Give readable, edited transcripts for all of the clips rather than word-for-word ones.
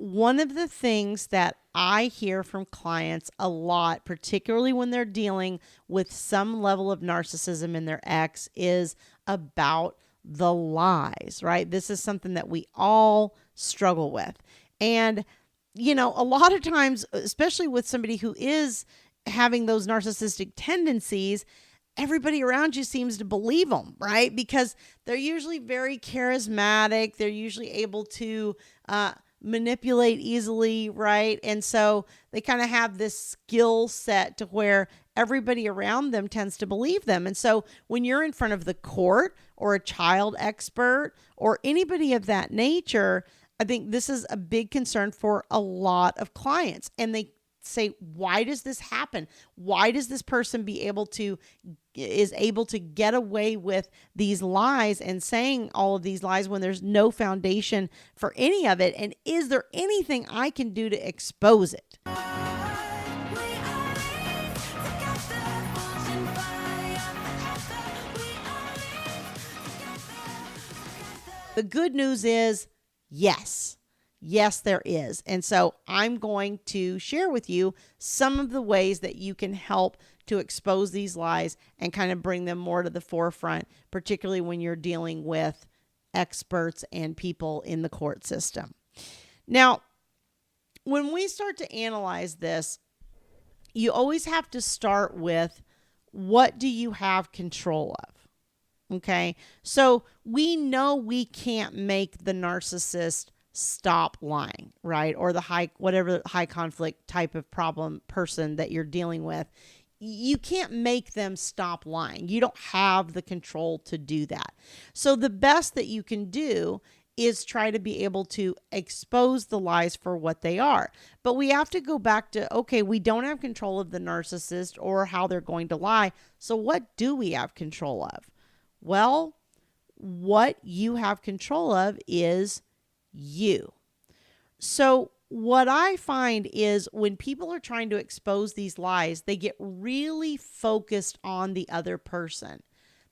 one of the things that I hear from clients a lot, particularly when they're dealing with some level of narcissism in their ex, is about the lies, right? This is something that we all struggle with. And, a lot of times, especially with somebody who is having those narcissistic tendencies, everybody around you seems to believe them, right? Because they're usually very charismatic. They're usually able to manipulate easily, right? And so they kind of have this skill set to where everybody around them tends to believe them. And so when you're in front of the court or a child expert or anybody of that nature, I think this is a big concern for a lot of clients. And they say, why does this happen? Why does this person is able to get away with these lies and saying all of these lies when there's no foundation for any of it? And is there anything I can do to expose it? The good news is yes. Yes, there is. And so I'm going to share with you some of the ways that you can help to expose these lies and kind of bring them more to the forefront, particularly when you're dealing with experts and people in the court system. Now, when we start to analyze this, you always have to start with, what do you have control of? Okay, so we know we can't make the narcissist stop lying, right? Or the high conflict type of problem person that you're dealing with. You can't make them stop lying. You don't have the control to do that. So the best that you can do is try to be able to expose the lies for what they are. But we have to go back to, okay, we don't have control of the narcissist or how they're going to lie. So what do we have control of? Well, what you have control of is you. So what I find is when people are trying to expose these lies, they get really focused on the other person.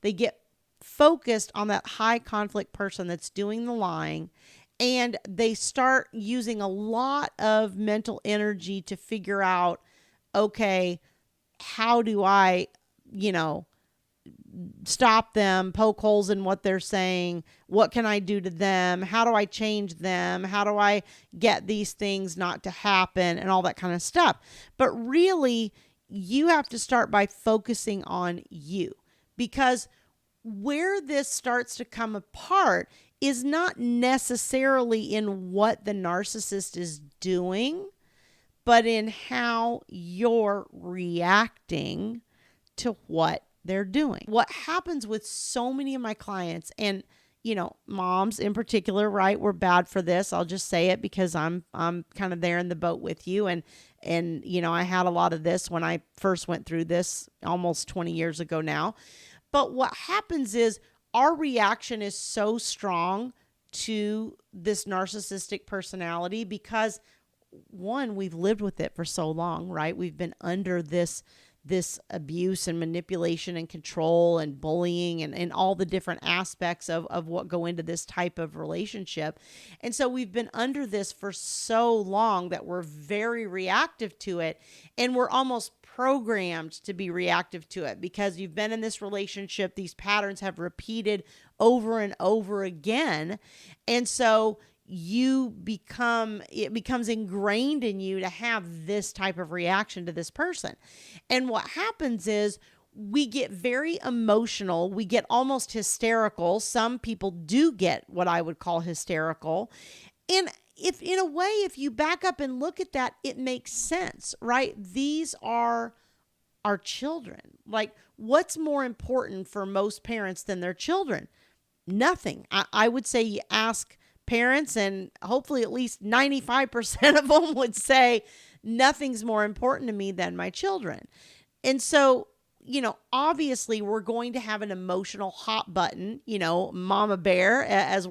They get focused on that high conflict person that's doing the lying, and they start using a lot of mental energy to figure out, okay, how do I, stop them, poke holes in what they're saying? What can I do to them? How do I change them? How do I get these things not to happen and all that kind of stuff? But really, you have to start by focusing on you, because where this starts to come apart is not necessarily in what the narcissist is doing, but in how you're reacting to what they're doing. What happens with so many of my clients, and moms in particular, right? We're bad for this. I'll just say it because I'm kind of there in the boat with you. And I had a lot of this when I first went through this almost 20 years ago now. But what happens is our reaction is so strong to this narcissistic personality because, one, we've lived with it for so long, right? We've been under this abuse and manipulation and control and bullying and all the different aspects of what go into this type of relationship. And so we've been under this for so long that we're very reactive to it, and we're almost programmed to be reactive to it because you've been in this relationship. These patterns have repeated over and over again. And so it becomes ingrained in you to have this type of reaction to this person. And what happens is we get very emotional. We get almost hysterical. Some people do get what I would call hysterical. And if you back up and look at that, it makes sense, right? These are our children. Like, what's more important for most parents than their children? Nothing. I would say you ask parents, and hopefully at least 95% of them would say nothing's more important to me than my children. And so, obviously we're going to have an emotional hot button, mama bear, as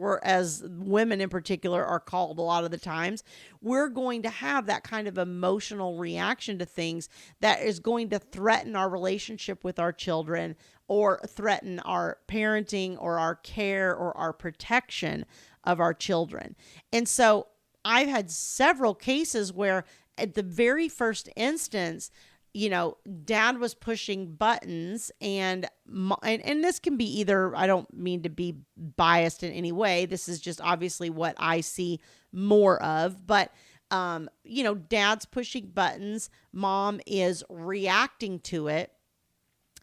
women in particular are called a lot of the times. We're going to have that kind of emotional reaction to things that is going to threaten our relationship with our children or threaten our parenting or our care or our protection of our children. And so I've had several cases where at the very first instance, dad was pushing buttons and this can be either, I don't mean to be biased in any way. This is just obviously what I see more of, but dad's pushing buttons, mom is reacting to it.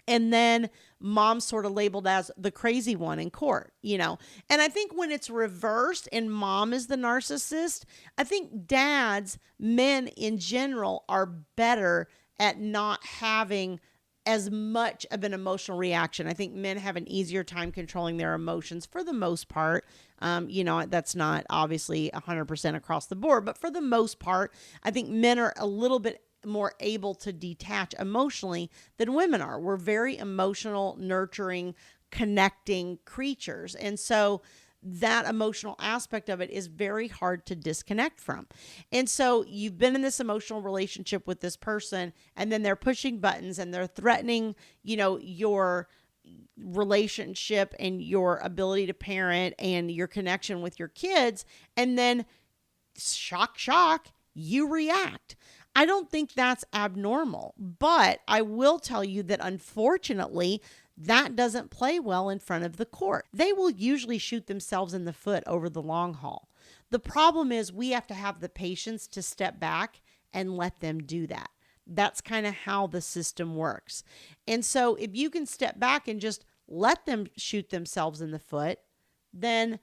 And then mom's sort of labeled as the crazy one in court, And I think when it's reversed and mom is the narcissist, I think dads, men in general, are better at not having as much of an emotional reaction. I think men have an easier time controlling their emotions for the most part. That's not obviously 100% across the board, but for the most part, I think men are a little bit more able to detach emotionally than women are. We're very emotional, nurturing, connecting creatures. And so that emotional aspect of it is very hard to disconnect from. And so you've been in this emotional relationship with this person, and then they're pushing buttons and they're threatening, your relationship and your ability to parent and your connection with your kids. And then shock, you react. I don't think that's abnormal, but I will tell you that unfortunately, that doesn't play well in front of the court. They will usually shoot themselves in the foot over the long haul. The problem is we have to have the patience to step back and let them do that. That's kind of how the system works. And so if you can step back and just let them shoot themselves in the foot, then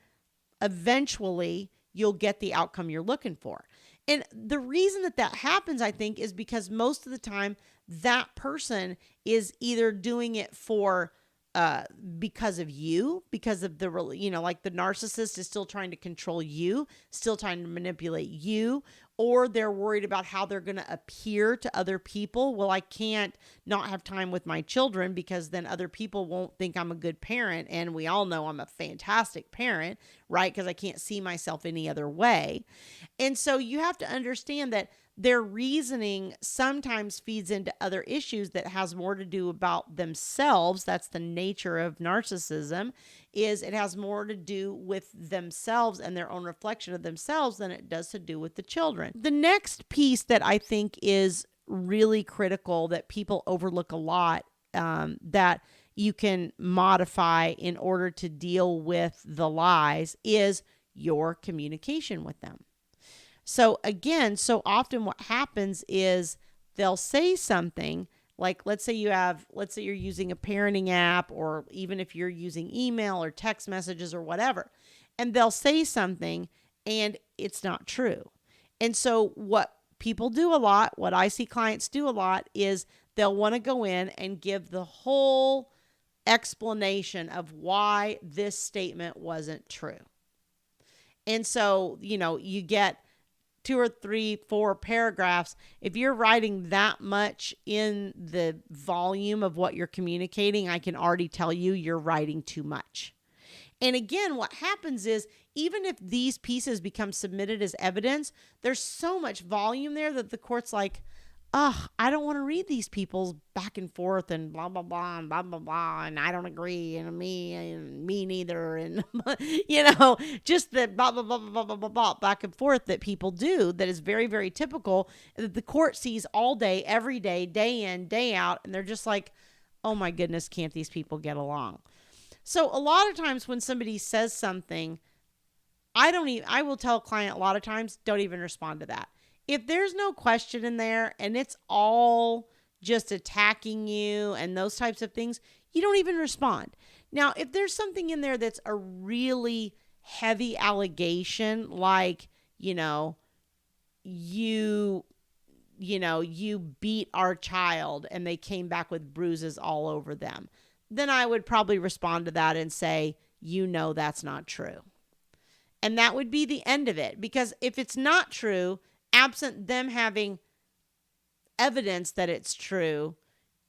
eventually you'll get the outcome you're looking for. And the reason that happens, I think, is because most of the time that person is either doing it for because of you, because of like the narcissist is still trying to control you, still trying to manipulate you, or they're worried about how they're going to appear to other people. Well, I can't not have time with my children because then other people won't think I'm a good parent. And we all know I'm a fantastic parent, right? Because I can't see myself any other way. And so you have to understand that their reasoning sometimes feeds into other issues that has more to do about themselves. That's the nature of narcissism, is it has more to do with themselves and their own reflection of themselves than it does to do with the children. The next piece that I think is really critical that people overlook a lot, that you can modify in order to deal with the lies, is your communication with them. So again, so often what happens is they'll say something like, let's say you're using a parenting app, or even if you're using email or text messages or whatever, and they'll say something and it's not true. And so what people do a lot, what I see clients do a lot, is they'll want to go in and give the whole explanation of why this statement wasn't true. And so, you get 2 or 3, 4 paragraphs. If you're writing that much in the volume of what you're communicating, I can already tell you're writing too much. And again, what happens is, even if these pieces become submitted as evidence, there's so much volume there that the court's like, I don't want to read these people's back and forth and blah, blah, blah, and blah, blah, blah, and I don't agree, and me neither, and, just the blah, blah, blah, blah, blah, blah, blah, back and forth that people do that is very, very typical, that the court sees all day, every day, day in, day out, and they're just like, oh my goodness, can't these people get along? So a lot of times when somebody says something, I will tell a client a lot of times, don't even respond to that. If there's no question in there and it's all just attacking you and those types of things, you don't even respond. Now, if there's something in there that's a really heavy allegation, like, you beat our child and they came back with bruises all over them, then I would probably respond to that and say, that's not true. And that would be the end of it. Because if it's not true, absent them having evidence that it's true,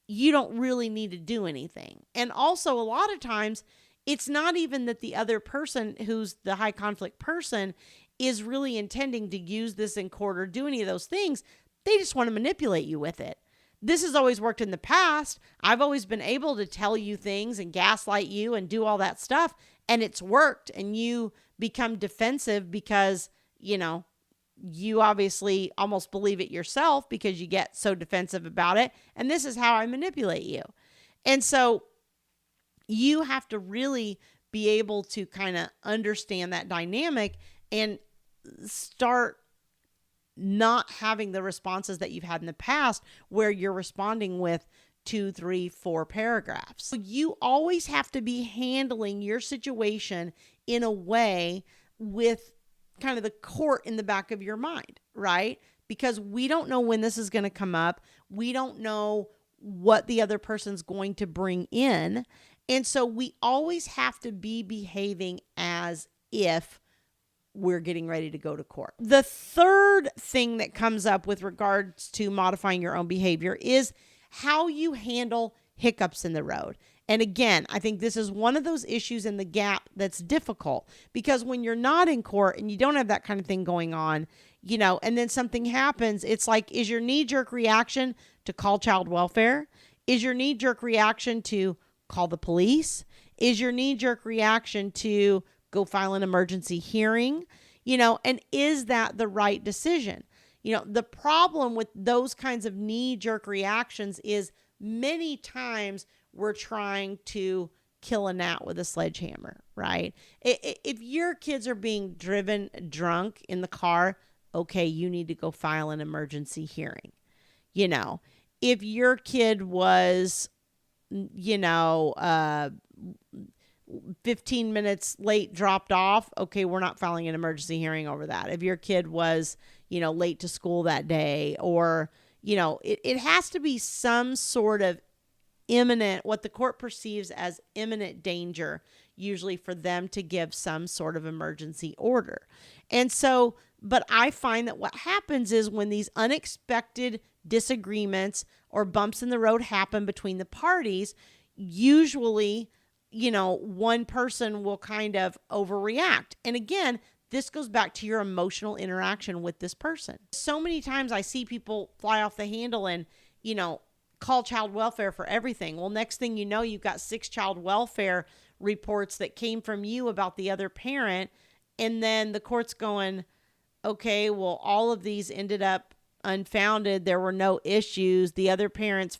you don't really need to do anything. And also, a lot of times, it's not even that the other person, who's the high conflict person, is really intending to use this in court or do any of those things. They just want to manipulate you with it. This has always worked in the past. I've always been able to tell you things and gaslight you and do all that stuff, and it's worked, and you become defensive because, you obviously almost believe it yourself because you get so defensive about it. And this is how I manipulate you. And so you have to really be able to kind of understand that dynamic and start not having the responses that you've had in the past where you're responding with 2, 3, 4 paragraphs. So you always have to be handling your situation in a way with kind of the court in the back of your mind, right? Because we don't know when this is going to come up. We don't know what the other person's going to bring in. And so we always have to be behaving as if we're getting ready to go to court. The third thing that comes up with regards to modifying your own behavior is how you handle hiccups in the road. And again, I think this is one of those issues in the gap that's difficult because when you're not in court and you don't have that kind of thing going on, and then something happens, it's like, is your knee-jerk reaction to call child welfare? Is your knee-jerk reaction to call the police? Is your knee-jerk reaction to go file an emergency hearing? And is that the right decision? The problem with those kinds of knee-jerk reactions is many times we're trying to kill a gnat with a sledgehammer, right? If your kids are being driven drunk in the car, okay, you need to go file an emergency hearing. If your kid was, 15 minutes late, dropped off, okay, we're not filing an emergency hearing over that. If your kid was, late to school that day, or, it has to be some sort of imminent, what the court perceives as imminent danger, usually for them to give some sort of emergency order. And so, but I find that what happens is when these unexpected disagreements or bumps in the road happen between the parties, usually, one person will kind of overreact. And again, this goes back to your emotional interaction with this person. So many times I see people fly off the handle and, call child welfare for everything. Well, next thing you know, you've got 6 child welfare reports that came from you about the other parent. And then the court's going, okay, well, all of these ended up unfounded. There were no issues. The other parents,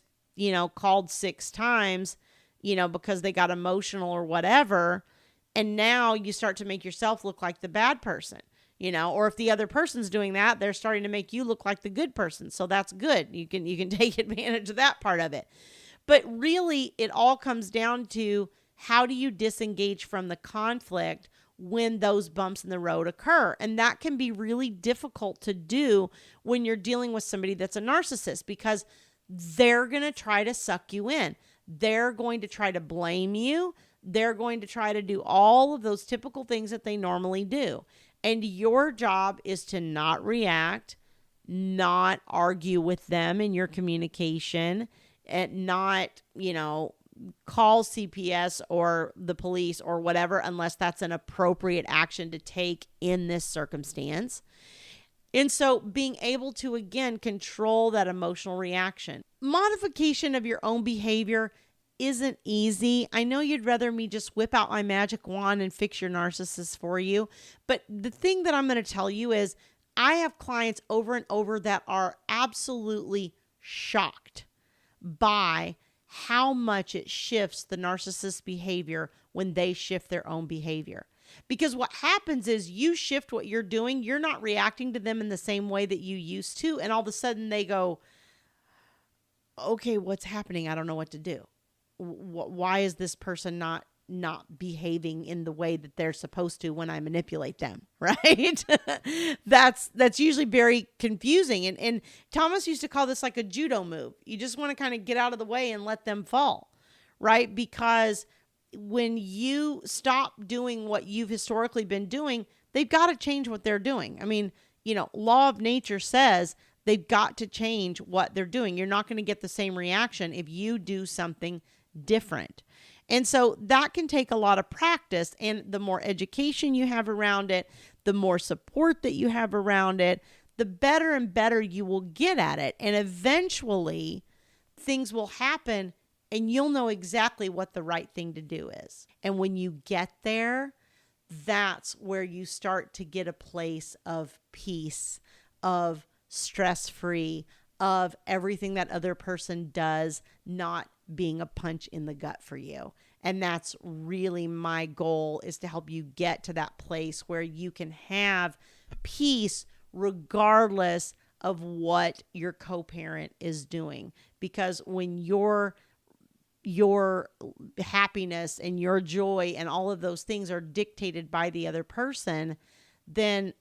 called 6 times, because they got emotional or whatever. And now you start to make yourself look like the bad person, or if the other person's doing that, they're starting to make you look like the good person. So that's good. You can take advantage of that part of it. But really, it all comes down to how do you disengage from the conflict when those bumps in the road occur? And that can be really difficult to do when you're dealing with somebody that's a narcissist, because they're going to try to suck you in. They're going to try to blame you. They're going to try to do all of those typical things that they normally do. And your job is to not react, not argue with them in your communication, and not, call CPS or the police or whatever, unless that's an appropriate action to take in this circumstance. And so being able to, again, control that emotional reaction. Modification of your own behavior isn't easy. I know you'd rather me just whip out my magic wand and fix your narcissist for you. But the thing that I'm going to tell you is I have clients over and over that are absolutely shocked by how much it shifts the narcissist behavior when they shift their own behavior. Because what happens is you shift what you're doing. You're not reacting to them in the same way that you used to. And all of a sudden they go, okay, what's happening? I don't know what to do. Why is this person not behaving in the way that they're supposed to when I manipulate them, right? That's usually very confusing. And Thomas used to call this like a judo move. You just want to kind of get out of the way and let them fall, right? Because when you stop doing what you've historically been doing, they've got to change what they're doing. I mean, law of nature says they've got to change what they're doing. You're not going to get the same reaction if you do something different. And so that can take a lot of practice, and the more education you have around it, the more support that you have around it, the better and better you will get at it. And eventually things will happen and you'll know exactly what the right thing to do is. And when you get there, that's where you start to get a place of peace, of stress-free, of everything that other person does not being a punch in the gut for you. And that's really my goal, is to help you get to that place where you can have peace regardless of what your co-parent is doing. Because when your happiness and your joy and all of those things are dictated by the other person, then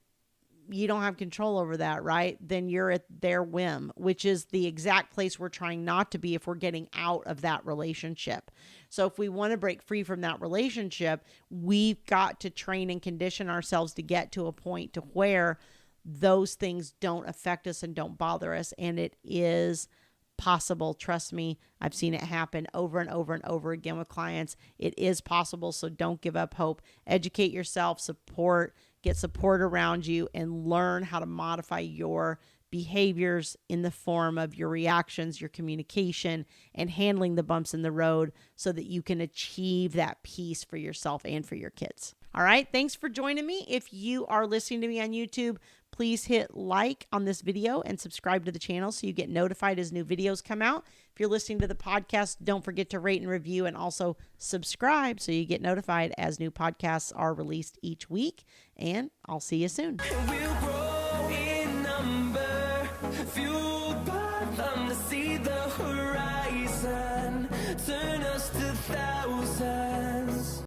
you don't have control over that, right? Then you're at their whim, which is the exact place we're trying not to be if we're getting out of that relationship. So if we want to break free from that relationship, we've got to train and condition ourselves to get to a point to where those things don't affect us and don't bother us. And it is possible. Trust me, I've seen it happen over and over and over again with clients. It is possible. So don't give up hope. Educate yourself, get support around you, and learn how to modify your behaviors in the form of your reactions, your communication, and handling the bumps in the road so that you can achieve that peace for yourself and for your kids. All right. Thanks for joining me. If you are listening to me on YouTube, please hit like on this video and subscribe to the channel so you get notified as new videos come out. If you're listening to the podcast, don't forget to rate and review, and also subscribe so you get notified as new podcasts are released each week. And I'll see you soon. We'll grow in number, fueled by them to see the horizon, turn us to